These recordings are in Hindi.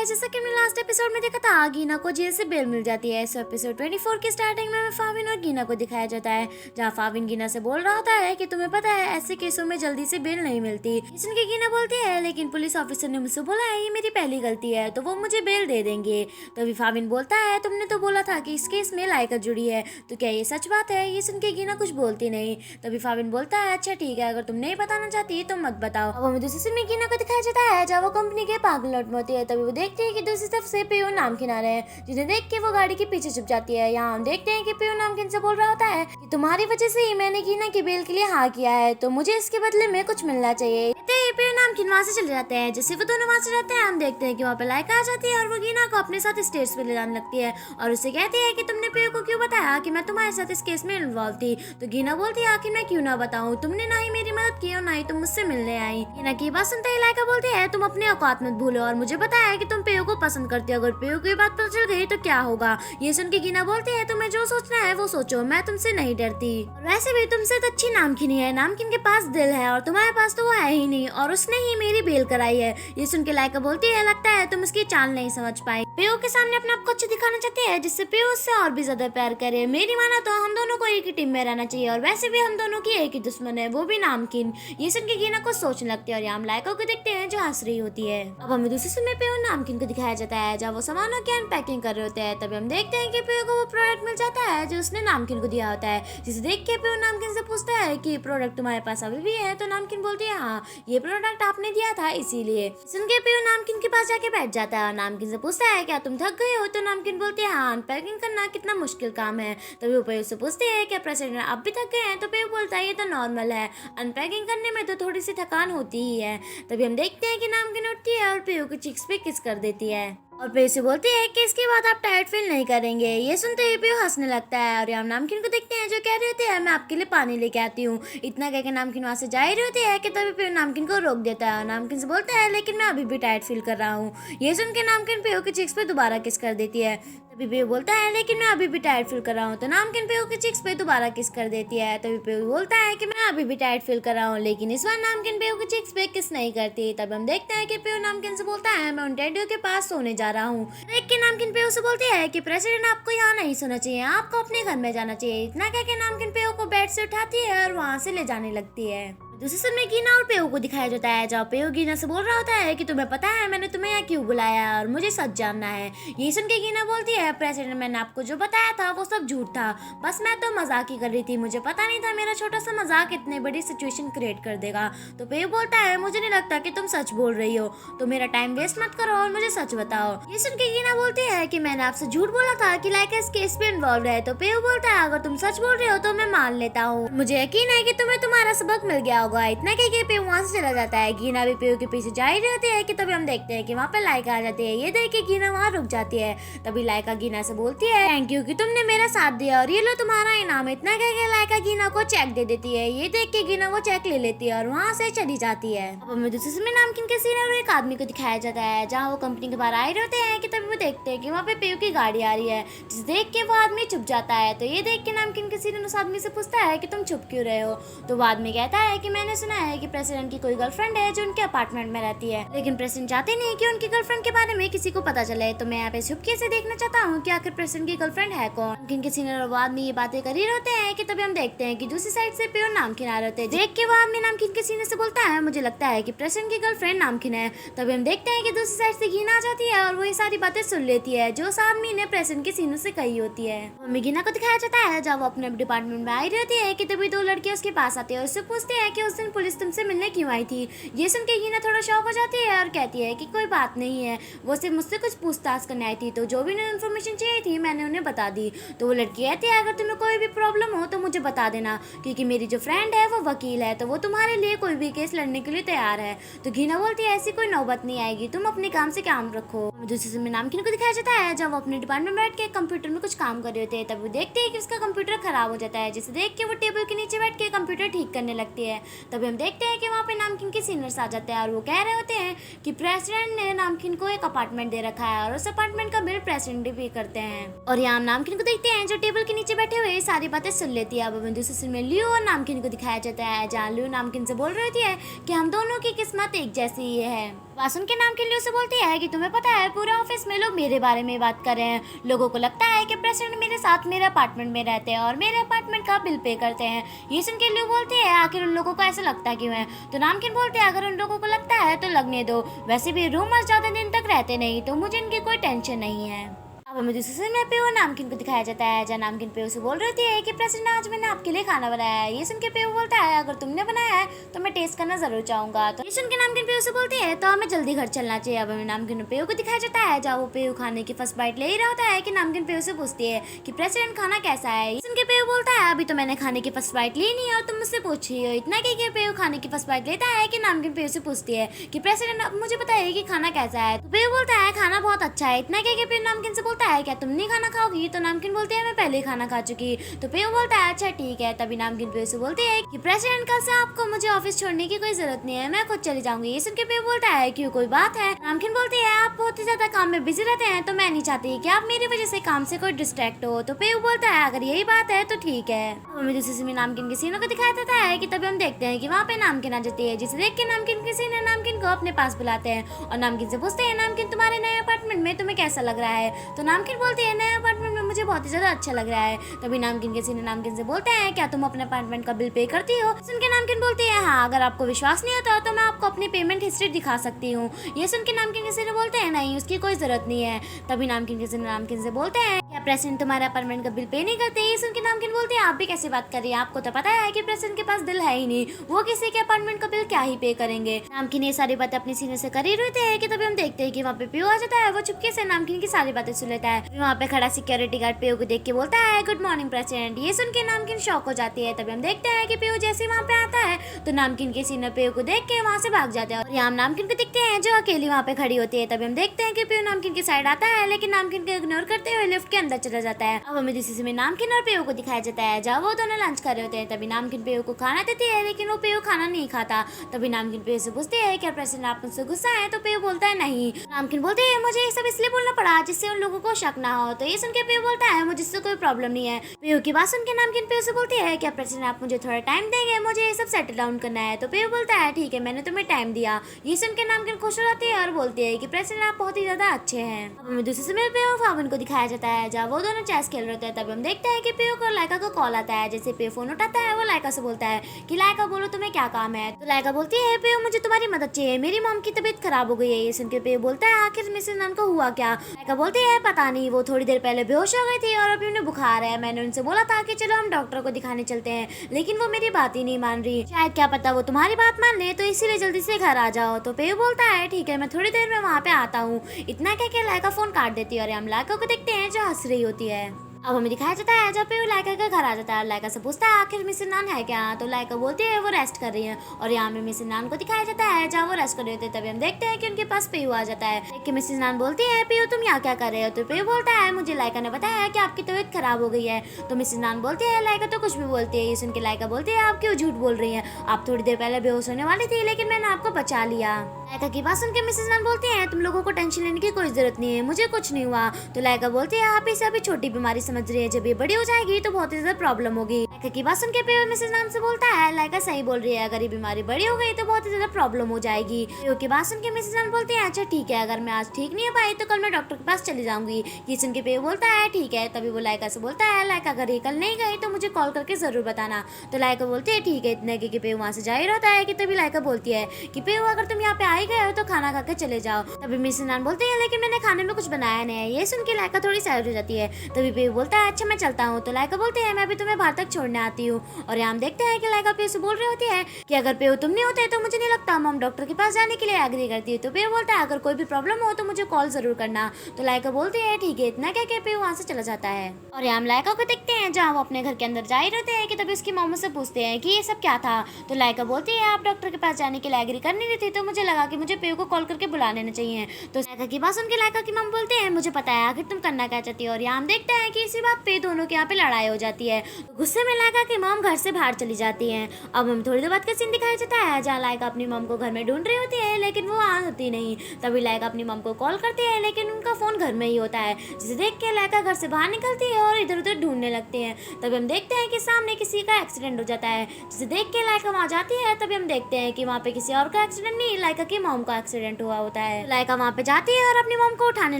गाइस, जैसा कि हमने लास्ट एपिसोड में देखा था, गीना को जेल से बेल मिल जाती है। इस एपिसोड 24 की स्टार्टिंग में हमें फाविन और गीना को दिखाया जाता है, जहां फाविन गीना से बोल रहा होता है कि तुम्हें पता है ऐसे केसों में जल्दी से बेल नहीं मिलती। सुन के गीना बोलती है लेकिन पुलिस ऑफिसर ने मुझसे बोला है ये मेरी पहली गलती है तो वो मुझे बेल दे देंगे। तभी फाविन बोलता है तुमने तो बोला था कि इस केस में लाइका जुड़ी है, तो क्या ये सच बात है? ये सुन के गीना कुछ बोलती नहीं। तभी फाविन बोलता है अच्छा ठीक है, अगर तुम नहीं बताना चाहती तो मत बताओ। अब हमें दूसरी सीन में गीना को दिखाया जाता है जहाँ वो कंपनी के पागल लौट में होती है। तभी वो देखते हैं कि दूसरी तरफ से पीयू नामकिन आ रहे हैं, जिन्हें देख के वो गाड़ी के पीछे छुप जाती है। यहाँ हम देखते हैं कि पीयू नामकिन से बोल रहा होता है कि तुम्हारी वजह से ही मैंने गीना की बेल के लिए हाँ किया है, तो मुझे इसके बदले में कुछ मिलना चाहिए। पीयू नामकिन वहाँ से चले जाते हैं। जैसे वो दोनों वहाँ से जाते हैं हम देखते हैं कि वहाँ पे लाइका आ जाती है और वो गीना को अपने साथ स्टेज पे ले जाने लगती है और उससे कहती है कि तुमने पीयू को क्यों बताया कि मैं तुम्हारे साथ इस केस में इन्वॉल्व थी। तो गीना बोलती है आखिर मैं क्यों ना बताऊं, तुमने ना ही मेरी मदद की और ना ही तुम मुझसे मिलने आई। गीना की बात सुनते ही लाइका बोलती है तुम अपनी औकात मत भूलो और मुझे पता है कि तुम पीयू को पसंद करते हो, अगर पीयू की बात पता चल गई तो क्या होगा। ये सुन के गीना बोलती है तुम्हें जो सोचना है वो सोचो, मैं तुमसे नहीं डरती। और वैसे भी तुमसे तो अच्छी नामकिन है, नामकिन के पास दिल है और तुम्हारे पास तो वो है ही नहीं, और उसने ही मेरी बेल कराई है। ये सुन के लाइका बोलती है लगता है तुम उसकी चाल नहीं समझ पाई। पीयू के सामने अपने आप को अच्छा दिखाना चाहती है जिससे पीयू उससे और भी ज्यादा प्यार करे। मेरी माना तो हम दोनों को एक ही टीम में रहना चाहिए और वैसे भी हम दोनों की एक ही दुश्मन है, वो भी नामकिन। ये सुन के गीना को सोचने लगती है और यहाँ लाइका को देखते हैं जो हंस रही होती है। अब हमें दूसरे सीन में पीयू नामकिन को दिखाया जाता है जहाँ वो सामानों की अनपैकिंग कर रहे होते हैं। तभी हम देखते हैं कि पीयू को वो प्रोडक्ट मिल जाता है जो उसने नामकिन को दिया होता है, जिसे देख के पीयू नामकिन से पूछता है कि प्रोडक्ट तुम्हारे पास अभी भी है। तो नामकिन बोलती है हाँ ये प्रोडक्ट आपने दिया था इसीलिए। सुन के पीयू नामकिन के पास जाके बैठ जाता है और नामकिन से पूछता है क्या तुम थक गए हो? तो नामकिन बोलती है हाँ अनपैकिंग करना कितना मुश्किल काम है। तभी वो पीयू से पूछती है क्या प्रेसिडेंट अब भी थक गए हैं? तो पीयू बोलता है ये तो नॉर्मल है, अनपैकिंग करने में तो थोड़ी सी थकान होती ही है। तभी हम देखते हैं कि नामकिन उठती है और पीयू की चिक्स पे किस कर देती है और पीयू से बोलती है कि इसके बाद आप टायर्ड फील नहीं करेंगे। ये सुनते ही पीयू हंसने लगता है और यहाँ नामकिन को देखते हैं जो कह रही होती है मैं आपके लिए पानी लेके आती हूँ। इतना कह के नामकिन वहाँ से जा रही होती है कि तभी पीयू नामकिन को रोक देता है और नामकिन से बोलता है लेकिन मैं अभी भी टायर्ड फील कर रहा हूँ। ये सुन के नामकिन पीयू की चिक्स पे दोबारा किस कर देती है। तभी पीयू बोलता है लेकिन मैं अभी भी टायर्ड फील कर रहा हूँ। तो नामकिन पीयू की चिक्स पे दोबारा किस कर देती है। तभी पीयू बोलता है कि मैं अभी भी टायर्ड फील कर रहा हूँ, लेकिन इस बार नामकिन पीयू की चिक्स पे किस नहीं करती। तब हम देखते हैं कि पीयू नामकिन से बोलता है मैं उन टेडियो के पास सोने जा रहा हूँ। देख के नामकिन पीयू से बोलती है कि प्रेसिडेंट आपको यहाँ नहीं सोना चाहिए, आपको अपने घर में जाना चाहिए। इतना कह के नामकिन पीयू को बेड से उठाती है और वहाँ से ले जाने लगती है। दूसरे सीन में गीना और पीयू को दिखाया जाता है जहाँ पीयू गीना से बोल रहा होता है कि तुम्हें पता है मैंने तुम्हें यहाँ क्यों बुलाया और मुझे सच जानना है। ये सुन के गीना बोलती है प्रेसिडेंट मैंने आपको जो बताया था वो सब झूठ था, बस मैं तो मजाक ही कर रही थी, मुझे पता नहीं था मेरा छोटा सा मजाक इतने बड़ी सिचुएशन क्रिएट कर देगा। तो पीयू बोलता है मुझे नहीं लगता कि तुम सच बोल रही हो, तो मेरा टाइम वेस्ट मत करो और मुझे सच बताओ। ये सुन के गीना बोलती है कि मैंने आपसे झूठ बोला था कि लाइका इस केस पे इन्वॉल्व है। तो पीयू बोलता है अगर तुम सच बोल रहे हो तो मैं मान लेता हूँ, मुझे यकीन है कि तुम्हें तुम्हारा सबक मिल गया होगा। इतना कह के पीयू वहाँ से चला जाता है। गीना भी पीयू के पीछे जा ही रहती है कि तभी हम देखते हैं कि वहाँ पे लाइका आ जाती है। ये देख के गीना वहाँ रुक जाती है। तभी लाइका गीना से बोलती है थैंक यू कि तुमने मेरा साथ दिया और ये लो तुम्हारा इनाम। इतना कह के लाइका गीना को चेक दे देती है। ये देख के गीना वो चेक ले लेती है और वहाँ से चली जाती है। अब हमें दूसरे में नामकिन के सीन और एक आदमी को दिखाया जाता है जहाँ वो कंपनी के बाहर आए रहते हैं कि तभी वो देखते हैं कि वहाँ पे पीयू की गाड़ी आ रही है, जिसे देख के वो आदमी चुप जाता है। तो ये देख के नामकिन के सीन उस आदमी से पूछता है कि तुम चुप क्यों रहे हो। तो वो आदमी कहता है कि मैंने सुना है कि प्रेसिडेंट की कोई गर्लफ्रेंड है जो उनके अपार्टमेंट में रहती है, लेकिन प्रेसिडेंट चाहते नहीं कि उनकी गर्लफ्रेंड के बारे में किसी को पता चले, तो मैं यहाँ पे छुपके से देखना चाहता हूँ कि आखिर प्रेसिडेंट की गर्लफ्रेंड है कौन। किन के सीनियर और वो आदमी ये बातें कर ही रहते हैं कि तभी हम देखते हैं कि दूसरी साइड से पीयू नामकिन आ रहते हैं। देख के वो आदमी नामकिन के सीनियर से बोलता है मुझे लगता है कि प्रेसिडेंट की गर्लफ्रेंड नामकिन है। तभी हम देखते हैं कि दूसरी साइड से गीना आ जाती है और वो ये सारी बातें सुन लेती है जो उस आदमी ने प्रेसिडेंट के सीनियर से कही होती है। मम्मी गीना को दिखाया जाता है जब वो अपने डिपार्टमेंट में आई रहती है कि तभी दो लड़कियां उसके पास आती है और उससे पूछती है कि उस दिन पुलिस तुमसे मिलने क्यों आई थी। ये सुन के गीना थोड़ा शॉक हो जाती है और कहती है कि कोई बात नहीं है, वो सिर्फ मुझसे कुछ पूछताछ करने आई थी, तो जो भी इन्फॉर्मेशन चाहिए थी मैंने उन्हें बता दी। तो वो लड़की कहती है अगर तुम्हें कोई भी प्रॉब्लम हो तो मुझे बता देना, क्योंकि मेरी जो फ्रेंड है वो वकील है, तो वो तुम्हारे लिए कोई भी केस लड़ने के लिए तैयार है। तो गीना बोलती है ऐसी कोई नौबत नहीं आएगी, तुम अपने काम से काम रखो। दूसरे में नामकिन को दिखाया जाता है जब वो अपने डिपार्टमेंट में बैठ के कंप्यूटर में कुछ काम कर रहे होते हैं। तब वो देखते हैं कि उसका कंप्यूटर खराब हो जाता है, जिसे देख के वो टेबल के नीचे बैठ के कंप्यूटर ठीक करने लगती है। तभी हम देखते हैं कि वहाँ पे नामकिन के सीनियर्स आ जाते हैं और वो कह रहे होते हैं कि प्रेसिडेंट ने नामकिन को एक अपार्टमेंट दे रखा है और उस अपार्टमेंट का बिल प्रेसिडेंट पे करते हैं। और यहाँ हम नामकिन को देखते हैं जो टेबल के नीचे बैठे हुए सारी बातें सुन लेती है। अब हमें दूसरे सीन में लियो और नामकिन को दिखाया जाता है जहाँ लियो नामकिन से बोल रही है कि हम दोनों की किस्मत एक जैसी ही है। वासुन के नाम के लिए उसे बोलती है कि तुम्हें पता है पूरे ऑफिस में लोग मेरे बारे में बात कर रहे हैं। लोगों को लगता है कि प्रेसिडेंट मेरे साथ मेरे अपार्टमेंट में रहते हैं और मेरे अपार्टमेंट का बिल पे करते हैं। ये सुन के लियो बोलती है आखिर उन लोगों को ऐसा लगता क्यों है। तो नामकिन बोलते हैं अगर उन लोगों को लगता है तो लगने दो, वैसे भी रूमर्स ज्यादा दिन तक रहते नहीं तो मुझे इनकी कोई टेंशन नहीं है। अब हमें दूसरे सीन में पेओ नामकिन को दिखाया जाता है जहाँ नामकिन पेओ से बोल रही है कि प्रेसिडेंट आज मैंने आपके लिए खाना बनाया है। ये सुन के पेओ बोलता है अगर तुमने बनाया है तो मैं टेस्ट करना जरूर चाहूंगा। तो ये सुन के नामकिन पेओ से बोलती है तो हमें जल्दी घर चलना चाहिए। अब हमें नामकिन पेओ को दिखाया जाता है जहाँ वो पेओ खाने की फर्स्ट बाइट ले ही रहा होता है कि नामकिन पेओ से पूछती है कि प्रेसिडेंट खाना कैसा है। ये सुन के पेओ बोलता है अभी तो मैंने खाने की फर्स्ट बाइट ली नहीं और तुम मुझसे पूछ रही हो। इतना कह के पेओ खाने की फर्स्ट बाइट लेता है कि नामकिन पेओ से पूछती है कि प्रेसिडेंट अब मुझे बताइए कि खाना कैसा है। तो पेओ बोलता है खाना बहुत अच्छा है। इतना कह के पेओ नामकिन से बोलता है क्या तुम नहीं खाना खाओगी। तो नामकिन बोलती है मैं पहले ही खाना खा चुकी। तो पेओ बोलता है अच्छा ठीक है। तभी नामकिन पेओ से बोलती है कि प्रेसिडेंट कल से आपको मुझे ऑफिस छोड़ने की कोई जरूरत नहीं है, मैं खुद चली जाऊंगी। ये सुन के पेओ बोलता है क्यों कोई बात है। नामकिन बोलती है आप बहुत ही ज्यादा काम में बिजी रहते हैं तो मैं नहीं चाहती कि आप मेरी वजह से काम से कोई डिस्ट्रैक्ट हो। तो पेओ बोलता है अगर यही बात है तो ठीक है। हमें दूसरे सीन में नामकिन के सीनों को दिखाया जाता है कि तभी हम देखते हैं कि वहाँ पे नामकिन आ जाती है जिसे देख के नामकिन के सीन नामकिन को अपने पास बुलाते हैं और नामकिन से पूछते हैं नामकिन तुम्हारे नए अपार्टमेंट में तुम्हें कैसा लग रहा है। तो नामकिन बोलती है नए अपार्टमेंट में मुझे बहुत ही ज्यादा अच्छा लग रहा है। तभी नामकिन के सीन नामकिन से बोलते हैं क्या तुम अपने अपार्टमेंट का बिल पे करती हो। सुन के नामकिन बोलती है हाँ अगर आपको विश्वास नहीं होता तो मैं आपको अपनी पेमेंट हिस्ट्री दिखा सकती हूँ। ये सुन के नामकिन के सीन बोलते हैं नहीं उसकी कोई जरूरत नहीं है। तभी नामकिन के सीन नामकिन से बोलते हैं क्या प्रेसिडेंट तुम्हारे अपार्टमेंट का बिल पे नहीं करते। ये सुन के नामकिन बोलती है आप भी कैसे बात कर रही है, आपको तो पता है कि प्रेसिडेंट के पास दिल है ही नहीं, वो किसी के अपार्टमेंट का बिल क्या ही पे करेंगे। नामकिन ये सारी बातें अपने सीने से कर ही रहते हैं कि तभी हम देखते हैं कि वहाँ पे पेओ आ जाता है। वो चुपके से नामकिन की सारी बातें सुन लेता है। वहाँ पे खड़ा सिक्योरिटी गार्ड पेओ को देख के बोलता है गुड मॉर्निंग प्रेसिडेंट। ये सुन के नामकिन शॉक हो जाती है। तभी हम देखते हैं कि पेओ जैसे वहाँ पे आता है तो नामकिन के सीनियर पेओ को देख के वहाँ से भाग जाते हैं और यहाँ नामकिन को दिखते हैं जो अकेली वहाँ पे खड़ी होती है। तभी हम देखते हैं कि पेओ नामकिन की साइड आता है लेकिन नामकिन को इग्नोर करते हुए लिफ्ट के अंदर चला जाता है। अब हमें दूसरे में नामकिन और पेओ को दिखाया जाता है जहाँ वो दोनों लंच कर रहे होते हैं। तभी नामकिन पेओ को खाना देती है लेकिन वो पेओ खाना नहीं खाता। तभी नामकिन पेओ से पूछती है क्या प्रेसिडेंट आप मुझसे गुस्सा है। तो पेओ बोलता है नहीं। नामकिन बोलते हैं मुझे ये सब इसलिए बोलना पड़ा जिससे उन लोगों को शक ना हो। तो ये सुन के पेओ बोलता है मुझे इससे कोई प्रॉब्लम नहीं है। पेओ की बात सुन के नामकिन पेओ से बोलती है क्या प्रेसिडेंट आप मुझे थोड़ा टाइम देंगे, मुझे ये सब सेटल डाउन करना है। तो पेओ बोलता है ठीक है मैंने तुम्हें टाइम दिया। ये सुन के नामकिन खुश हो जाती है और बोलती है कि प्रेसिडेंट आप बहुत ही ज्यादा अच्छे हैं। अब हमें दूसरे समय पेओ फावन को दिखाया जाता है जहाँ वो दोनों चेस खेल रहे होते हैं। तब हम देखते हैं कि पेओ को लाइका का कॉल आता है। जैसे पेओ फोन उठाता है वो लाइका से बोलता है कि लाइका बोलो तुम्हें क्या काम है। तो लाइका बोलती है पेओ मुझे तुम्हारी मदद चाहिए, मेरी मॉम की तबीयत खराब हो गई है। ये सुन के पेओ बोलता है आखिर मिसेस नन को हुआ क्या। लाइका बोलती है पता नहीं वो थोड़ी देर पहले बेहोश हो गई थी और अभी उन्हें बुखार है। मैंने उनसे बोला था कि चलो हम डॉक्टर को दिखाने चलते हैं लेकिन वो मेरी बात ही नहीं मान रही, शायद क्या पता वो तुम्हारी बात मान ले तो इसीलिए जल्दी से घर आ जाओ। तो पेओ बोलता है ठीक है मैं थोड़ी देर में वहाँ पे आता हूँ। इतना कह के लाइका फोन काट देती है और हम लाइका को देखते हैं जो हंस रही होती है। अब हमें दिखाया जाता है जब पेओ लाइका का घर आ जाता है। लाइका से पूछता है आखिर मिसेस नान है क्या। तो लाइका बोलती है वो रेस्ट कर रही है और यहाँ में मिसेस नान को दिखाया जाता है जहाँ वो रेस्ट कर रहे होते हैं। तभी हम देखते हैं कि उनके पास पेओ आ जाता है। देख के मिसेस नान बोलती है पेओ तुम यहाँ क्या कर रहे हो। तो पेओ बोलता है मुझे लाइका ने बताया कि आपकी तबीयत खराब हो गई है। तो मिसेस नान बोलती है लाइका तो कुछ भी बोलती है। ये सुन के लाइका बोलती है आप क्यों झूठ बोल रही है, आप थोड़ी देर पहले बेहोश होने वाली थी लेकिन मैंने आपको बचा लिया। लाइका की बात सुन के मिसेस नान बोलती है तुम लोगों को टेंशन लेने की कोई जरूरत नहीं है, मुझे कुछ नहीं हुआ। तो लाइका बोलती है आप इसे अभी छोटी बीमारी समझ रही है, जब ये बड़ी हो जाएगी तो बहुत ही ज्यादा प्रॉब्लम होगी। लाइका की बात सुन के पेओ मिसेस नान से बोलता है लाइका सही बोल रही है, अगर ये बीमारी बड़ी हो गई तो बहुत ही ज्यादा प्रॉब्लम हो जाएगी। पेओ की बात सुन के मिसेस नान बोलती है अच्छा ठीक है अगर मैं आज ठीक नहीं हो पाई तो कल मैं डॉक्टर के पास चली जाऊंगी। ये सुन के पेओ बोलता है ठीक है। तभी वो लाइका से बोलता है लाइका अगर ये कल नहीं गई तो मुझे कॉल करके जरूर बताना। तो लाइका बोलती है ठीक है। इतने कि पेओ वहाँ से जा ही रहता है कि तभी लाइका बोलती है कि पेओ अगर तुम यहाँ पे आ ही गए हो तो खाना खा के चले जाओ। तभी मिसेस नान बोलती है लेकिन मैंने खाने में कुछ बनाया नहीं है। ये सुन के लाइका थोड़ी सैड हो जाती है। तभी पेओ बोलता है अच्छा मैं चलता हूँ। तो लाइका बोलती है मैं भी तुम्हें बाहर तक छोड़ने आती हूँ। और यहाँ हम देखते हैं कि लाइका पेओ से बोल रही होती है कि अगर पेओ तुम नहीं होते तो मुझे नहीं लगता मॉम डॉक्टर के पास जाने के लिए एग्री करती है। तो पेओ बोलता है अगर कोई भी प्रॉब्लम हो तो मुझे कॉल जरूर करना। तो लाइका बोलती है ठीक है। इतना क्या पेओ वहाँ से चला जाता है। और यहाँ हम लाइका को देखते हैं जहाँ वो अपने घर के अंदर जा ही रहते हैं कि तभी उसकी मॉम से पूछते हैं कि ये सब क्या था। तो लाइका बोलती है आप डॉक्टर के पास जाने के लिए एग्री कर नहीं रही थी तो मुझे लगा कि मुझे पेओ को कॉल करके बुला लेना चाहिए। तो लाइका की बात सुन के लाइका की मॉम बोलते हैं मुझे पता है आखिर तुम करना क्या चाहती हो। और यहाँ हम देखते हैं कि सी बात पे दोनों के यहाँ पे लड़ाई हो जाती है। तो गुस्से में लाइका की मॉम घर से बाहर चली जाती है। अब हम थोड़ी देर बाद का सीन दिखाया जाता है जहाँ लाइका अपनी मॉम को घर में ढूंढ रही होती है, लेकिन वो आ होती नहीं। तभी लाइका अपनी मॉम को कॉल करती है, लेकिन उनका फोन घर में ही होता है, जिसे देख के लाइका घर से बाहर निकलती है और इधर उधर ढूंढने लगती है। तभी हम देखते हैं कि सामने किसी का एक्सीडेंट हो जाता है, जिसे देख के लाइका वहाँ जाती है। तभी हम देखते हैं कि वहाँ पे किसी और का एक्सीडेंट नहीं, लाइका की मॉम का एक्सीडेंट हुआ होता है। लाइका वहाँ पे जाती है और अपनी मॉम को उठाने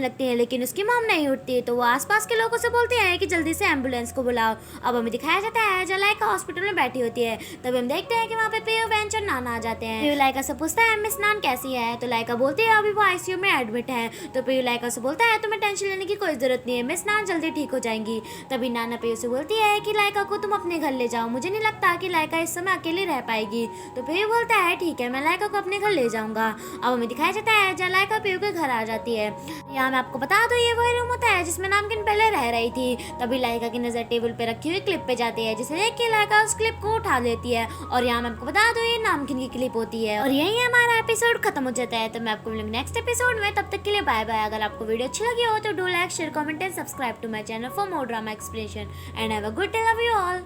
लगती है, लेकिन उसकी मॉम नहीं उठती। तो वो आसपास के लोगों से बोलती है कि जल्दी से एम्बुलेंस को बुलाओ। अब हमें दिखाया जाता है जब लाइका हॉस्पिटल में बैठी होती है। तभी हम देखते हैं कि वहाँ पे पेयो, वेंच और नाना आ जाते हैं। पेयो लाइका से पूछता है मिस नान कैसी है। तो लाइका बोलती है अभी वो आईसीयू में एडमिट है। तो पेयो लाइका से बोलता है तुम्हें टेंशन लेने की कोई जरूरत नहीं है, मिस नान जल्दी ठीक हो जाएंगी। तभी नाना पेयो से बोलती है कि लाइका को तुम अपने घर ले जाओ, मुझे नहीं लगता कि लाइका इस समय अकेली रह पाएगी। तो पेयो बोलता है ठीक है, मैं लाइका को अपने घर ले जाऊंगा। अब हमें दिखाया जाता है जब लाइका पेयो के घर आ जाती है। यहाँ मैं आपको बता दूं ये वही रूम होता है जिसमें नामकिन पहले रह रही थी। तभी लाइका की नजर टेबल पे रखी हुई क्लिप पे जाती है, जिसे देख के लाइका उस क्लिप को उठा लेती है। और यहाँ मैं आपको बता दूं ये नामकिन की क्लिप होती है। और यही हमारा एपिसोड खत्म हो जाता है। तो मैं आपको मिलूंगी नेक्स्ट एपिसोड में, तब तक के लिए बाय बाय। अगर आपको वीडियो अच्छी लगी हो तो do like, share, comment and subscribe to my channel for more drama explanation and have a good day, love you all.